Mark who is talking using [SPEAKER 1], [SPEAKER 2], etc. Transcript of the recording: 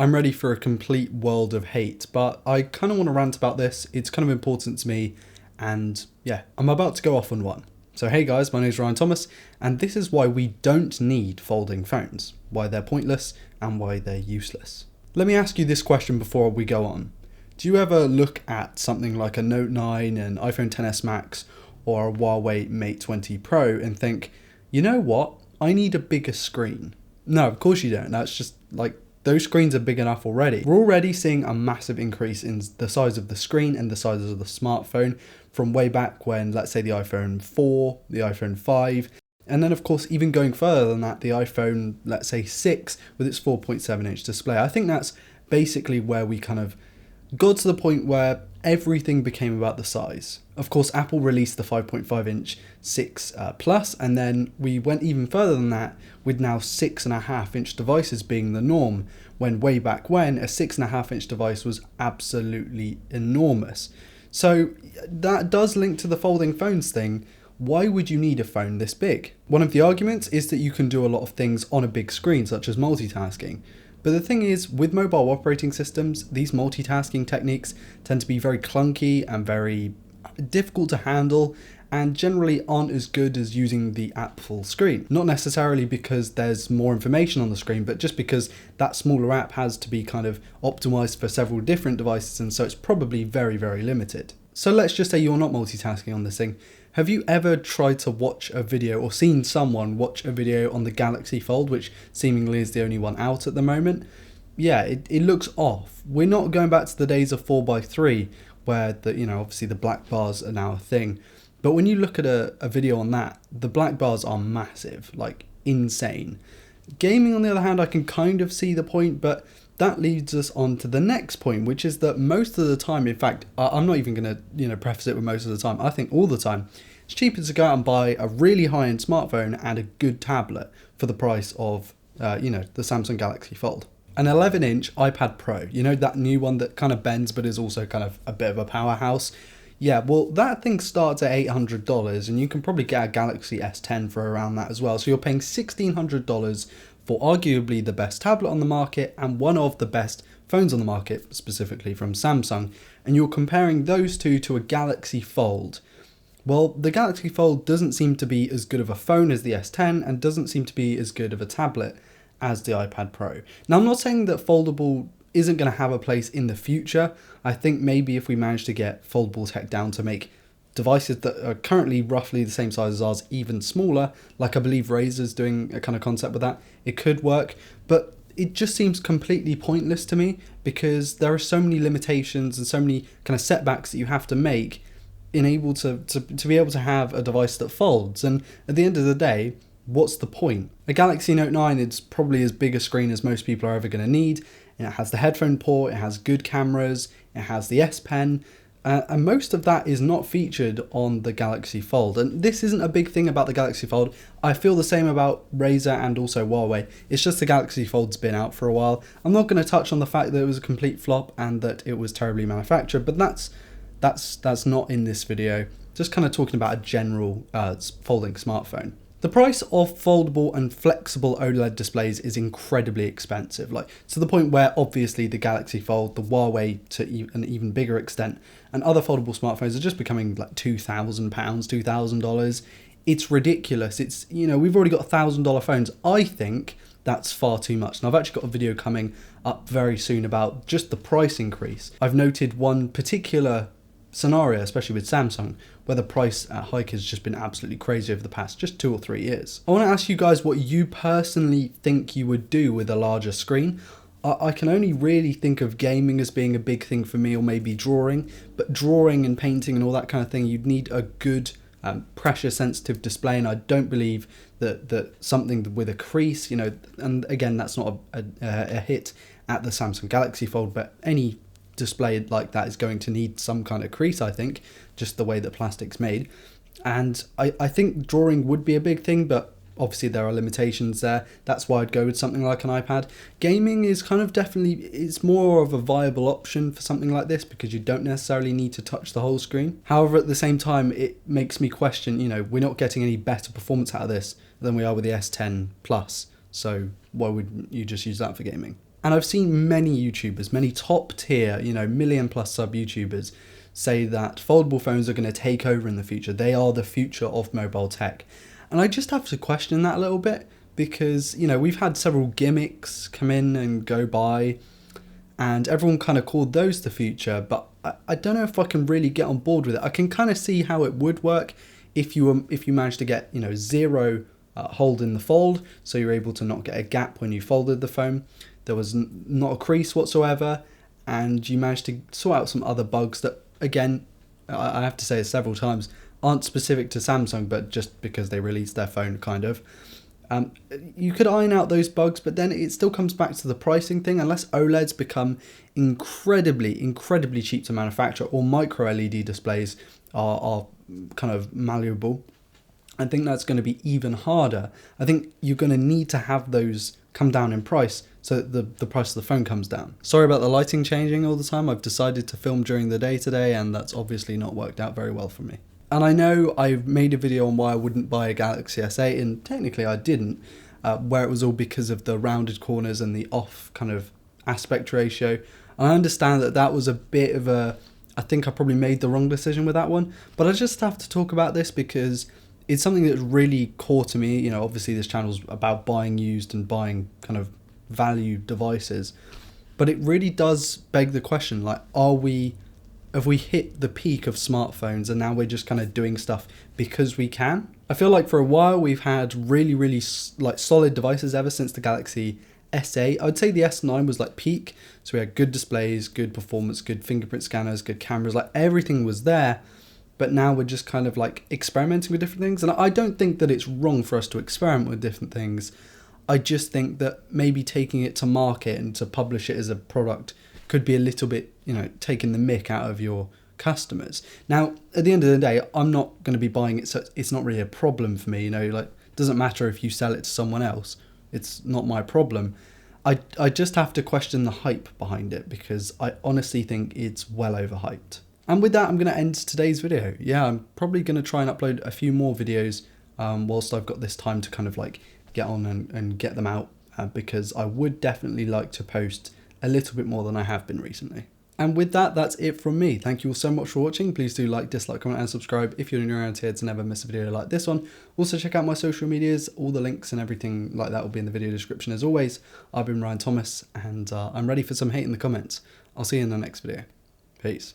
[SPEAKER 1] I'm ready for a complete world of hate, but I kind of want to rant about this. It's kind of important to me, and yeah, I'm about to go off on one. So hey guys, my name is Ryan Thomas, and this is why we don't need folding phones, why they're pointless, and why they're useless. Let me ask you this question before we go on. Do you ever look at something like a Note 9, an iPhone XS Max, or a Huawei Mate 20 Pro and think, you know what, I need a bigger screen? No, of course you don't. That's just like, those screens are big enough already. We're already seeing a massive increase in the size of the screen and the size of the smartphone from way back when, let's say, the iPhone 4, the iPhone 5, and then of course even going further than that, the iPhone, let's say 6 with its 4.7-inch display. I think that's basically where we kind of got to the point where everything became about the size. Of course, Apple released the 5.5-inch 6 Plus, and then we went even further than that with now 6.5-inch devices being the norm, when way back when a 6.5-inch device was absolutely enormous. So that does link to the folding phones thing. Why would you need a phone this big? One of the arguments is that you can do a lot of things on a big screen, such as multitasking. But the thing is, with mobile operating systems, these multitasking techniques tend to be very clunky and very difficult to handle, and generally aren't as good as using the app full screen. Not necessarily because there's more information on the screen, but just because that smaller app has to be kind of optimized for several different devices, and so it's probably very, very limited. So let's just say you're not multitasking on this thing. Have you ever tried to watch a video or seen someone watch a video on the Galaxy Fold, which seemingly is the only one out at the moment? Yeah, it looks off. We're not going back to the days of 4x3 where obviously the black bars are now a thing. But when you look at a video on that, the black bars are massive, like insane. Gaming, on the other hand, I can kind of see the point, but that leads us on to the next point, which is that most of the time, in fact, I'm not even going to preface it with most of the time, I think all the time, it's cheaper to go out and buy a really high-end smartphone and a good tablet for the price of, the Samsung Galaxy Fold. An 11-inch iPad Pro, that new one that kind of bends but is also kind of a bit of a powerhouse. Yeah, well, that thing starts at $800, and you can probably get a Galaxy S10 for around that as well. So you're paying $1,600 for arguably the best tablet on the market and one of the best phones on the market, specifically from Samsung. And you're comparing those two to a Galaxy Fold. Well, the Galaxy Fold doesn't seem to be as good of a phone as the S10 and doesn't seem to be as good of a tablet as the iPad Pro. Now, I'm not saying that Foldable isn't going to have a place in the future. I think maybe if we manage to get foldable tech down to make devices that are currently roughly the same size as ours even smaller, like I believe Razr's doing a kind of concept with that, it could work. But it just seems completely pointless to me because there are so many limitations and so many kind of setbacks that you have to make in able to be able to have a device that folds. And at the end of the day, what's the point? A Galaxy Note 9 is probably as big a screen as most people are ever going to need. And it has the headphone port, it has good cameras, it has the S Pen, and most of that is not featured on the Galaxy Fold. And this isn't a big thing about the Galaxy Fold. I feel the same about Razr and also Huawei. It's just the Galaxy Fold's been out for a while. I'm not going to touch on the fact that it was a complete flop and that it was terribly manufactured, but that's not in this video. Just kind of talking about a general folding smartphone. The price of foldable and flexible OLED displays is incredibly expensive, like to the point where obviously the Galaxy Fold, the Huawei to an even bigger extent, and other foldable smartphones are just becoming like £2,000, $2,000. It's ridiculous. It's, we've already got $1,000 phones. I think that's far too much. And I've actually got a video coming up very soon about just the price increase. I've noted one particular scenario, especially with Samsung, where the price hike has just been absolutely crazy over the past just 2 or 3 years. I want to ask you guys what you personally think you would do with a larger screen. I can only really think of gaming as being a big thing for me, or maybe drawing, but drawing and painting and all that kind of thing, you'd need a good pressure sensitive display, and I don't believe that something with a crease, and again, that's not a hit at the Samsung Galaxy Fold, but any display like that is going to need some kind of crease, I think, just the way that plastic's made. And I think drawing would be a big thing, but obviously there are limitations there. That's why I'd go with something like an iPad. Gaming is kind of it's more of a viable option for something like this because you don't necessarily need to touch the whole screen. However, at the same time, it makes me question, we're not getting any better performance out of this than we are with the S10 Plus. So why would you just use that for gaming? And I've seen many YouTubers, many top tier, million plus sub YouTubers say that foldable phones are going to take over in the future. They are the future of mobile tech. And I just have to question that a little bit because, we've had several gimmicks come in and go by and everyone kind of called those the future, but I don't know if I can really get on board with it. I can kind of see how it would work if you managed to get, zero hold in the fold, so you're able to not get a gap when you folded the phone. There was not a crease whatsoever, and you managed to sort out some other bugs that, again, I have to say it several times, aren't specific to Samsung, but just because they released their phone, kind of. You could iron out those bugs, but then it still comes back to the pricing thing. Unless OLEDs become incredibly cheap to manufacture, or micro LED displays are kind of malleable, I think that's going to be even harder. I think you're going to need to have those come down in price so that the price of the phone comes down. Sorry about the lighting changing all the time. I've decided to film during the day today, and that's obviously not worked out very well for me. And I know I've made a video on why I wouldn't buy a Galaxy S8, and technically I didn't, where it was all because of the rounded corners and the off kind of aspect ratio. I understand that was a bit of I think I probably made the wrong decision with that one, but I just have to talk about this because it's something that's really core to me. Obviously this channel's about buying used and buying kind of value devices, but it really does beg the question, like, have we hit the peak of smartphones and now we're just kind of doing stuff because we can? I feel like for a while we've had really solid devices ever since the Galaxy S8. I'd say the S9 was like peak, so we had good displays, good performance, good fingerprint scanners, good cameras, like everything was there. But now we're just kind of like experimenting with different things. And I don't think that it's wrong for us to experiment with different things. I just think that maybe taking it to market and to publish it as a product could be a little bit, taking the mick out of your customers. Now, at the end of the day, I'm not going to be buying it, so it's not really a problem for me. It doesn't matter if you sell it to someone else. It's not my problem. I just have to question the hype behind it because I honestly think it's well overhyped. And with that, I'm going to end today's video. Yeah, I'm probably going to try and upload a few more videos whilst I've got this time to kind of like get on and get them out because I would definitely like to post a little bit more than I have been recently. And with that, that's it from me. Thank you all so much for watching. Please do like, dislike, comment and subscribe if you're new around here to never miss a video like this one. Also check out my social medias. All the links and everything like that will be in the video description as always. I've been Ryan Thomas and I'm ready for some hate in the comments. I'll see you in the next video. Peace.